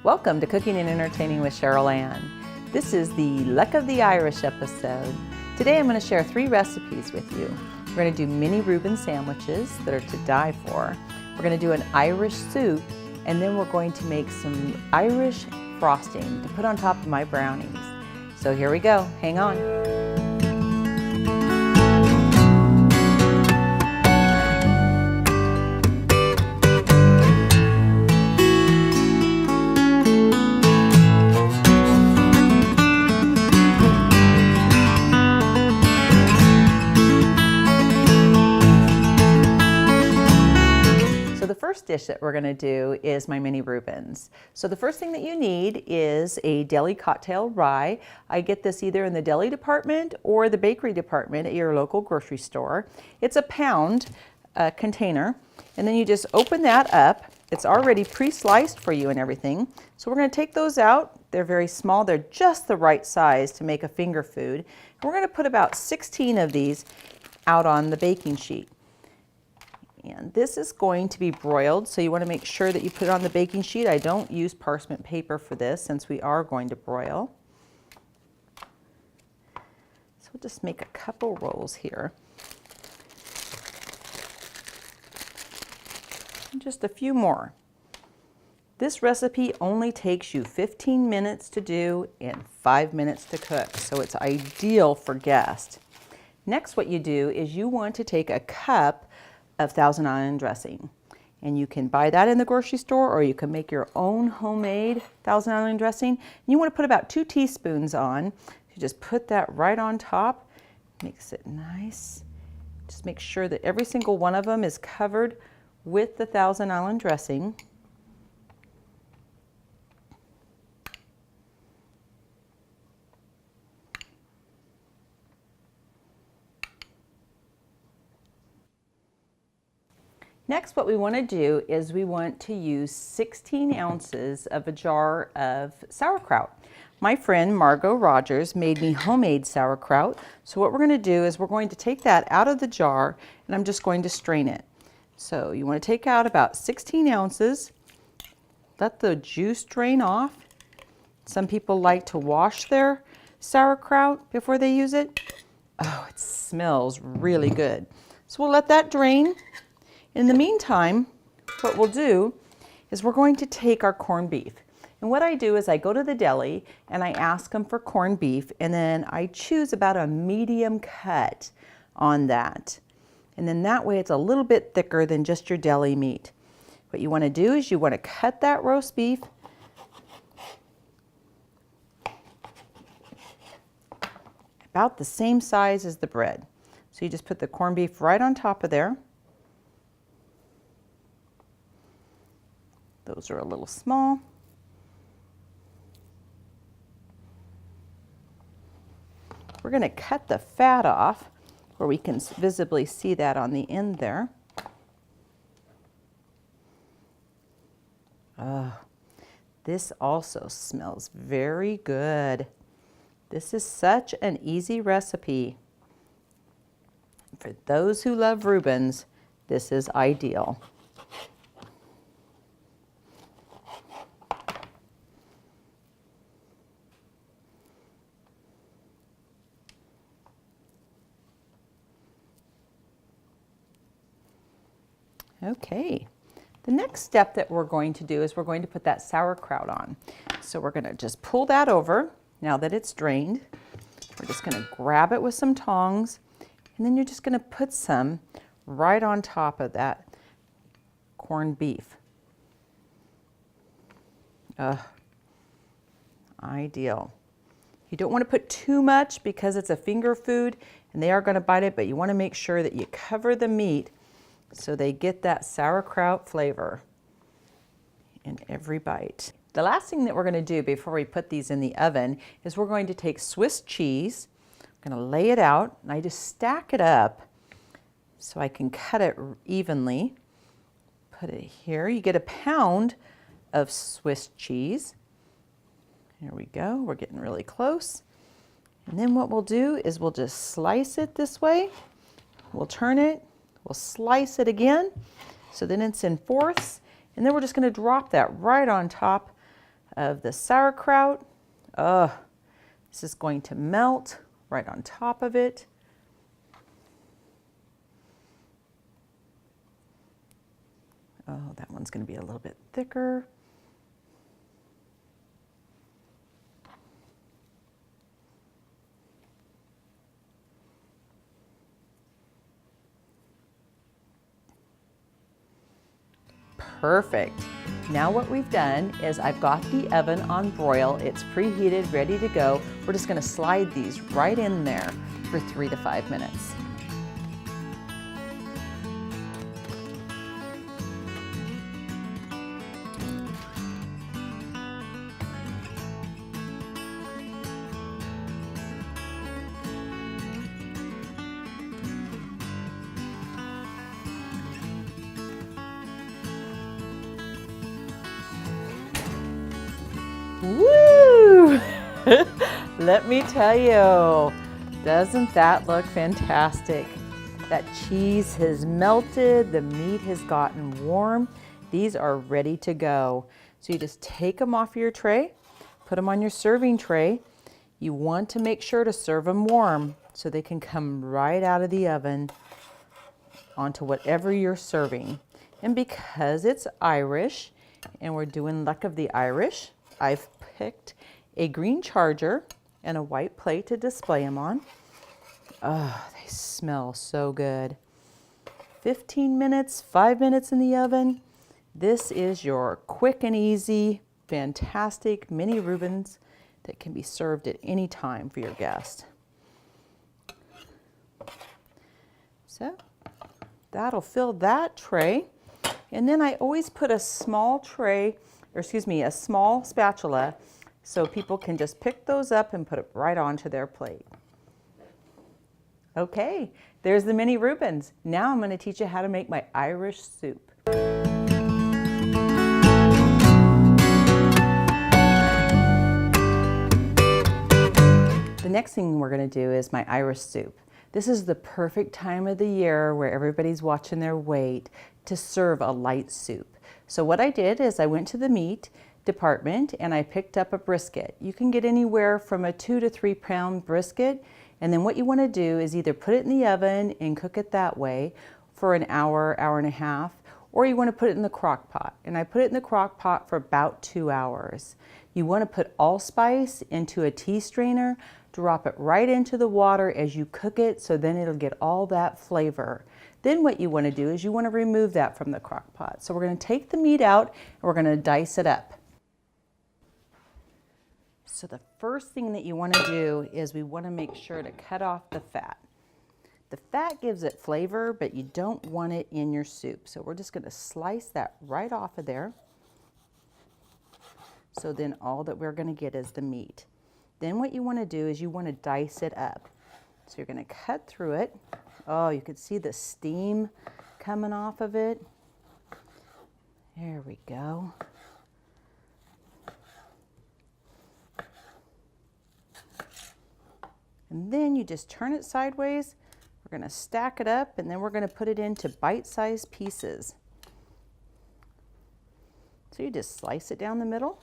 Welcome to Cooking and Entertaining with Cheryl Ann. This is the Luck of the Irish episode. Today I'm going to share 3 recipes with you. We're going to do Mini-Reuben sandwiches that are to die for. We're going to do an Irish soup, and then we're going to make some Irish frosting to put on top of my brownies. So here we go. Hang on. The first dish that we're going to do is my Mini-Ruebens. So the first thing that you need is a deli cocktail rye. I get this either in the deli department or the bakery department at your local grocery store. It's a pound container, and then you just open that up. It's already pre-sliced for you and everything. So we're going to take those out. They're very small. They're just the right size to make a finger food. And we're going to put about 16 of these out on the baking sheet. And this is going to be broiled, so you want to make sure that you put it on the baking sheet. I don't use parchment paper for this since we are going to broil. So we'll just make a couple rolls here. And just a few more. This recipe only takes you 15 minutes to do and 5 minutes to cook, so it's ideal for guests. Next, what you do is you want to take a cup of Thousand Island dressing, and you can buy that in the grocery store, or you can make your own homemade Thousand Island dressing. And you want to put about 2 teaspoons on. You just put that right on top, makes it nice. Just make sure that every single one of them is covered with the Thousand Island dressing. Next, what we want to do is we want to use 16 ounces of a jar of sauerkraut. My friend Margot Rogers made me homemade sauerkraut. So what we're going to do is we're going to take that out of the jar, and I'm just going to strain it. So you want to take out about 16 ounces, let the juice drain off. Some people like to wash their sauerkraut before they use it. Oh, it smells really good. So we'll let that drain. In the meantime, what we'll do is we're going to take our corned beef. And what I do is I go to the deli and I ask them for corned beef, and then I choose about a medium cut on that. And then that way it's a little bit thicker than just your deli meat. What you want to do is you want to cut that roast beef about the same size as the bread. So you just put the corned beef right on top of there. Those are a little small. We're going to cut the fat off where we can visibly see that on the end there. Oh, this also smells very good. This is such an easy recipe. For those who love Rubens, this is ideal. Okay, the next step that we're going to do is we're going to put that sauerkraut on. So we're going to just pull that over now that it's drained. We're just going to grab it with some tongs, and then you're just going to put some right on top of that corned beef. Ideal. You don't want to put too much because it's a finger food and they are going to bite it, but you want to make sure that you cover the meat so they get that sauerkraut flavor in every bite. The last thing that we're going to do before we put these in the oven is we're going to take Swiss cheese. I'm going to lay it out, and I just stack it up so I can cut it evenly. Put it here. You get a pound of Swiss cheese. Here we go. We're getting really close. And then what we'll do is we'll just slice it this way. We'll turn it. We'll slice it again, so then it's in fourths, and then we're just going to drop that right on top of the sauerkraut. Oh, this is going to melt right on top of it. Oh, that one's going to be a little bit thicker. Perfect. Now what we've done is I've got the oven on broil. It's preheated, ready to go. We're just going to slide these right in there for 3 to 5 minutes. Woo! Let me tell you, doesn't that look fantastic? That cheese has melted, the meat has gotten warm. These are ready to go. So you just take them off your tray, put them on your serving tray. You want to make sure to serve them warm so they can come right out of the oven onto whatever you're serving. And because it's Irish and we're doing Luck of the Irish, I've picked a green charger and a white plate to display them on. Oh, they smell so good. 15 minutes, 5 minutes in the oven. This is your quick and easy, fantastic Mini-Ruebens that can be served at any time for your guest. So that'll fill that tray. And then I always put a small tray, or excuse me, a small spatula so people can just pick those up and put it right onto their plate. Okay, there's the Mini-Ruebens. Now I'm going to teach you how to make my Irish soup. The next thing we're going to do is my Irish soup. This is the perfect time of the year where everybody's watching their weight to serve a light soup. So what I did is I went to the meat department and I picked up a brisket. You can get anywhere from a 2 to 3 pound brisket, and then what you want to do is either put it in the oven and cook it that way for an hour, hour and a half, or you want to put it in the crock pot. And I put it in the crock pot for about 2 hours. You want to put allspice into a tea strainer, drop it right into the water as you cook it so then it'll get all that flavor. Then what you want to do is you want to remove that from the crock pot. So we're going to take the meat out and we're going to dice it up. So the first thing that you want to do is we want to make sure to cut off the fat. The fat gives it flavor, but you don't want it in your soup. So we're just going to slice that right off of there. So then all that we're going to get is the meat. Then what you want to do is you want to dice it up. So you're going to cut through it. Oh, you can see the steam coming off of it. There we go. And then you just turn it sideways. We're going to stack it up and then we're going to put it into bite-sized pieces. So you just slice it down the middle,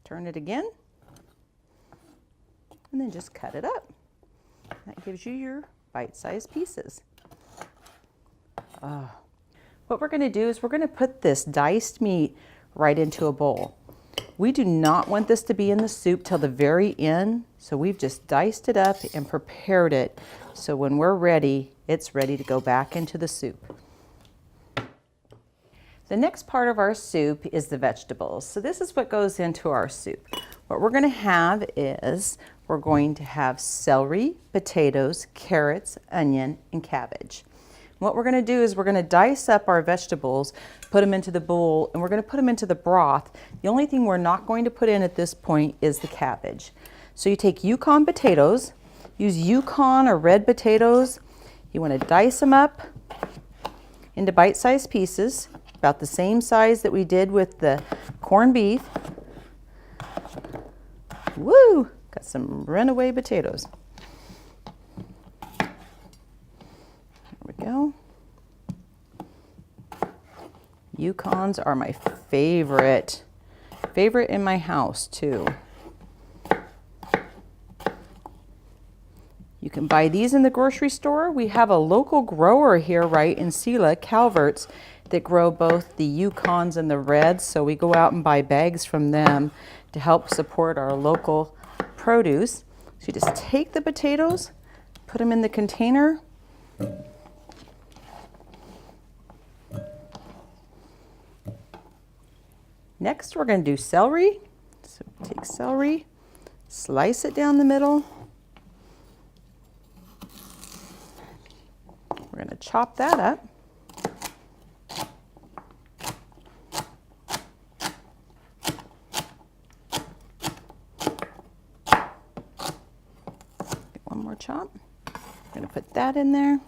turn it again, and then just cut it up. That gives you your bite-sized pieces. What we're going to do is we're going to put this diced meat right into a bowl. We do not want this to be in the soup till the very end, so we've just diced it up and prepared it so when we're ready, it's ready to go back into the soup. The next part of our soup is the vegetables. So this is what goes into our soup. What we're going to have is we're going to have celery, potatoes, carrots, onion, and cabbage. What we're going to do is we're going to dice up our vegetables, put them into the bowl, and we're going to put them into the broth. The only thing we're not going to put in at this point is the cabbage. So you take Yukon potatoes, use Yukon or red potatoes. You want to dice them up into bite-sized pieces, about the same size that we did with the corned beef. Woo! Got some runaway potatoes. There we go. Yukons are my favorite favorite in my house too. You can buy these in the grocery store. We have a local grower here right in Sela, Calvert's, that grow both the Yukons and the Reds. So we go out and buy bags from them to help support our local produce. So you just take the potatoes, put them in the container. Next, we're going to do celery. So take celery, slice it down the middle. We're going to chop that up. Get one more chop. I'm going to put that in there.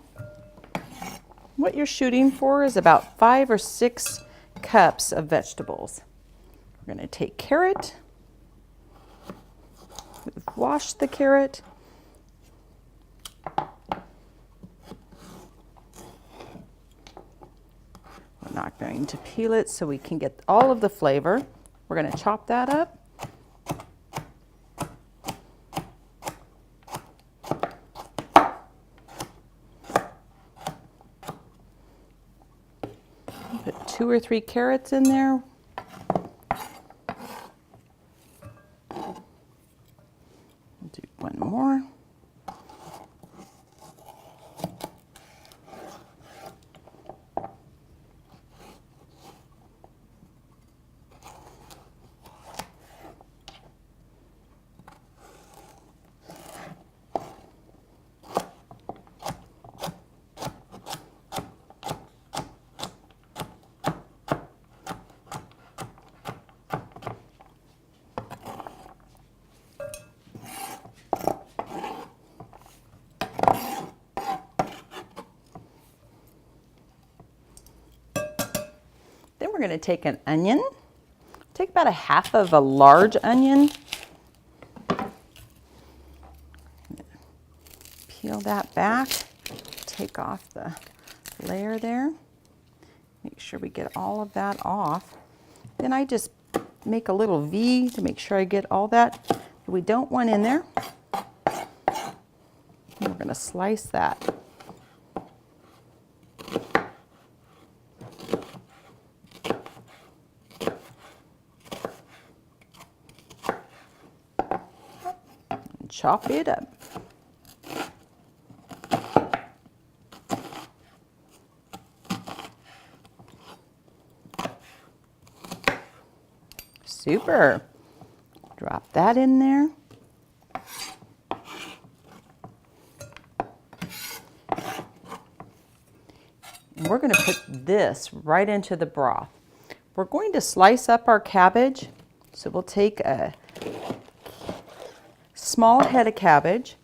What you're shooting for is about 5 or 6 cups of vegetables. We're going to take carrot. We've washed the carrot. We're not going to peel it so we can get all of the flavor. We're going to chop that up. Put 2 or 3 carrots in there. Do one more. Then we're going to take an onion. Take about 1/2 of a large onion. Peel that back. Take off the layer there. Make sure we get all of that off. Then I just make a little V to make sure I get all that we don't want in there. And we're going to slice that. Chop it up. Super. Drop that in there. And we're going to put this right into the broth. We're going to slice up our cabbage. So we'll take a small head of cabbage,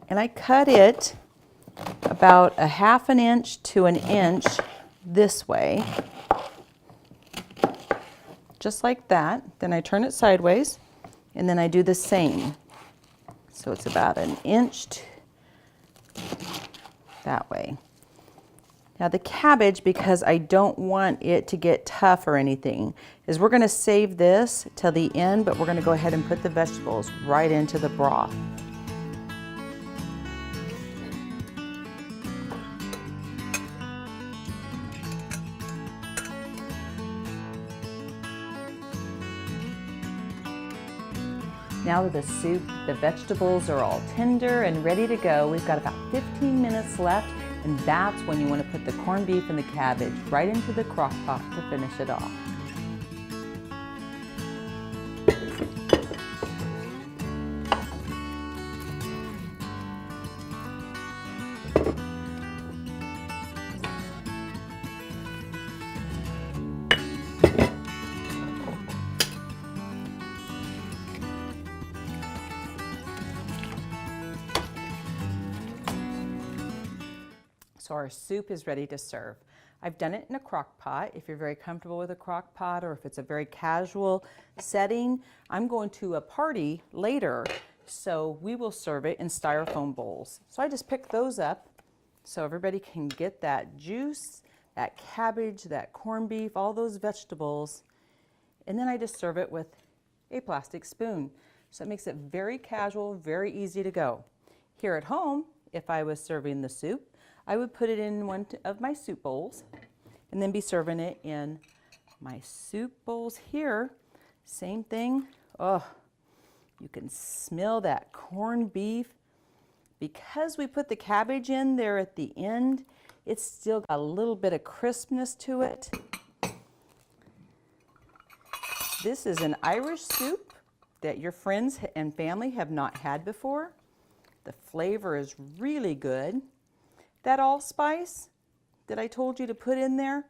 and I cut it about 1/2 inch to 1 inch this way, just like that. Then I turn it sideways, and then I do the same. So it's about 1 inch that way. Now the cabbage, because I don't want it to get tough or anything, is we're going to save this till the end, but we're going to go ahead and put the vegetables right into the broth. Now that the soup, the vegetables are all tender and ready to go, we've got about 15 minutes left. And that's when you want to put the corned beef and the cabbage right into the crock pot to finish it off. So our soup is ready to serve. I've done it in a crock pot. If you're very comfortable with a crock pot, or if it's a very casual setting, I'm going to a party later, so we will serve it in styrofoam bowls. So I just pick those up so everybody can get that juice, that cabbage, that corned beef, all those vegetables. And then I just serve it with a plastic spoon. So it makes it very casual, very easy to go. Here at home, if I was serving the soup, I would put it in one of my soup bowls and then be serving it in my soup bowls here. Same thing. Oh, you can smell that corned beef. Because we put the cabbage in there at the end, it's still got a little bit of crispness to it. This is an Irish soup that your friends and family have not had before. The flavor is really good. That allspice that I told you to put in there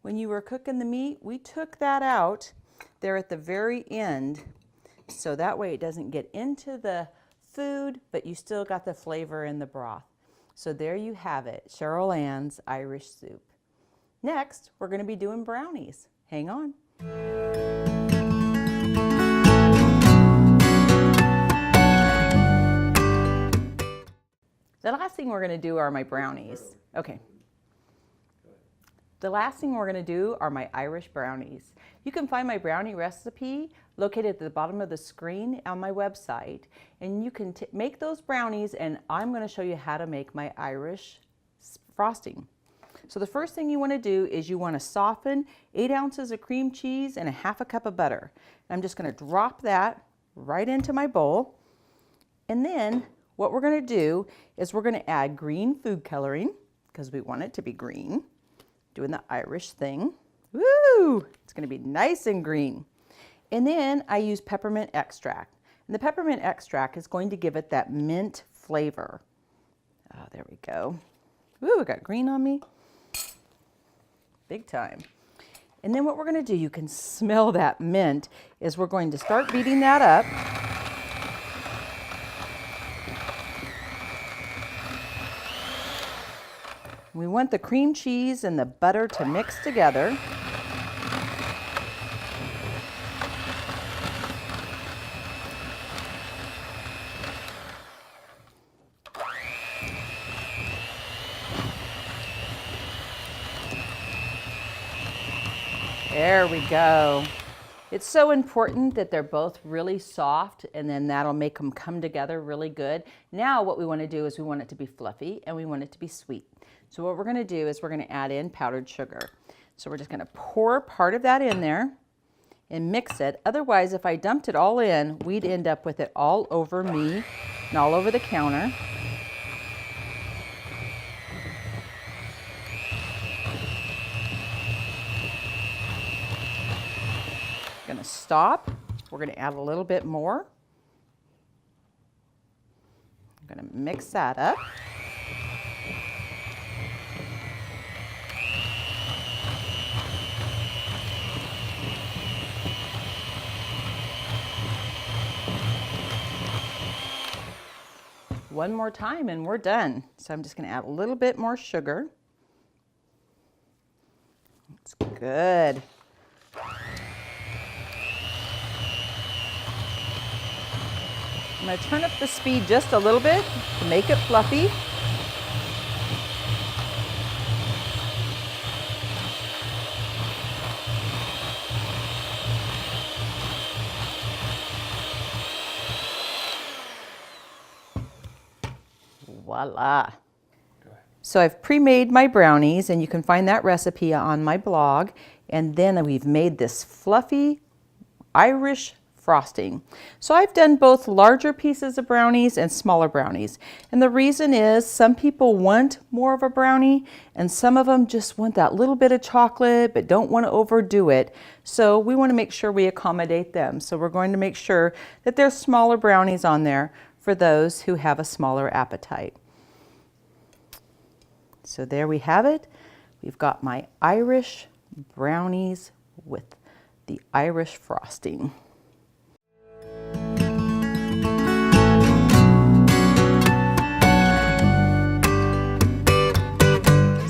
when you were cooking the meat, we took that out there at the very end, so that way it doesn't get into the food, but you still got the flavor in the broth. So there you have it, Cheryl Ann's Irish soup. Next, we're going to be doing brownies. Hang on. The last thing we're going to do are my brownies. Okay. The last thing we're going to do are my Irish brownies. You can find my brownie recipe located at the bottom of the screen on my website, and you can make those brownies, and I'm going to show you how to make my Irish frosting. So the first thing you want to do is you want to soften 8 ounces of cream cheese and a half a cup of butter. I'm just going to drop that right into my bowl, and then what we're going to do is we're going to add green food coloring because we want it to be green. Doing the Irish thing. Woo! It's going to be nice and green. And then I use peppermint extract. And the peppermint extract is going to give it that mint flavor. Oh, there we go. Woo, I got green on me. Big time. And then what we're going to do, you can smell that mint, is we're going to start beating that up. We want the cream cheese and the butter to mix together. There we go. It's so important that they're both really soft, and then that'll make them come together really good. Now what we want to do is we want it to be fluffy and we want it to be sweet. So what we're going to do is we're going to add in powdered sugar. So we're just going to pour part of that in there and mix it. Otherwise, if I dumped it all in, we'd end up with it all over me and all over the counter. Going to stop. We're going to add a little bit more. I'm going to mix that up. One more time and we're done. So I'm just going to add a little bit more sugar. That's good. I'm going to turn up the speed just a little bit to make it fluffy. Voila. So I've pre-made my brownies, and you can find that recipe on my blog. And then we've made this fluffy Irish frosting. So I've done both larger pieces of brownies and smaller brownies. And the reason is some people want more of a brownie, and some of them just want that little bit of chocolate but don't want to overdo it. So we want to make sure we accommodate them. So we're going to make sure that there's smaller brownies on there for those who have a smaller appetite. So there we have it. We've got my Irish brownies with the Irish frosting.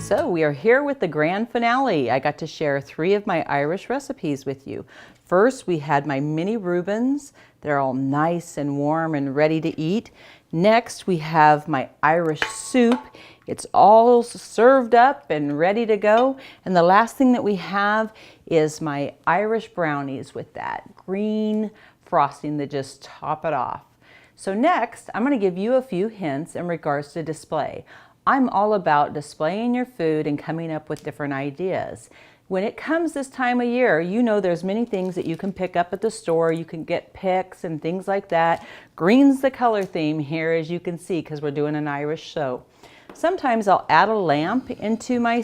So we are here with the grand finale. I got to share 3 of my Irish recipes with you. First, we had my Mini-Ruebens. They're all nice and warm and ready to eat. Next, we have my Irish soup. It's all served up and ready to go. And the last thing that we have is my Irish brownies with that green frosting that just top it off. So next, I'm going to give you a few hints in regards to display. I'm all about displaying your food and coming up with different ideas. When it comes this time of year, you know there's many things that you can pick up at the store. You can get picks and things like that. Green's the color theme here, as you can see, because we're doing an Irish show. Sometimes I'll add a lamp into my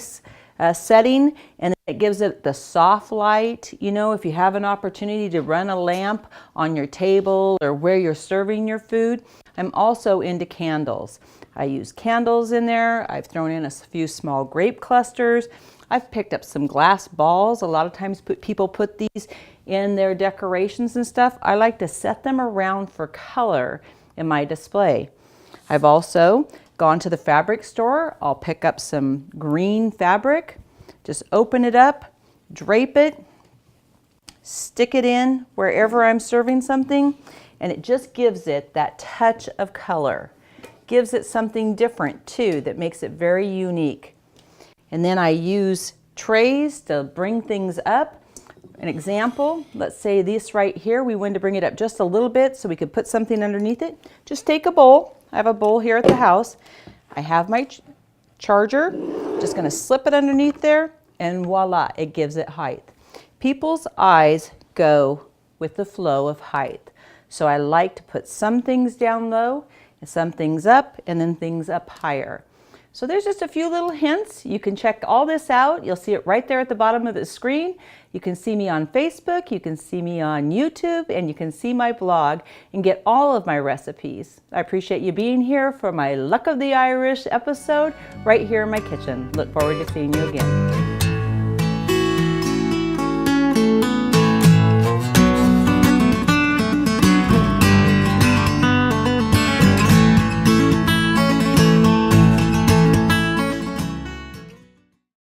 setting, and it gives it the soft light. You know, if you have an opportunity to run a lamp on your table or where you're serving your food. I'm also into candles. I use candles in there. I've thrown in a few small grape clusters. I've picked up some glass balls. A lot of times people put these in their decorations and stuff. I like to set them around for color in my display. I've also gone to the fabric store. I'll pick up some green fabric, just open it up, drape it, stick it in wherever I'm serving something, and it just gives it that touch of color. Gives it something different too that makes it very unique. And then I use trays to bring things up. An example, let's say this right here, we wanted to bring it up just a little bit so we could put something underneath it. Just take a bowl. I have a bowl here at the house. I have my charger. Just gonna slip it underneath there, and voila, it gives it height. People's eyes go with the flow of height. So I like to put some things down low, and some things up, and then things up higher. So there's just a few little hints. You can check all this out. You'll see it right there at the bottom of the screen. You can see me on Facebook, you can see me on YouTube, and you can see my blog and get all of my recipes. I appreciate you being here for my Luck of the Irish episode right here in my kitchen. Look forward to seeing you again.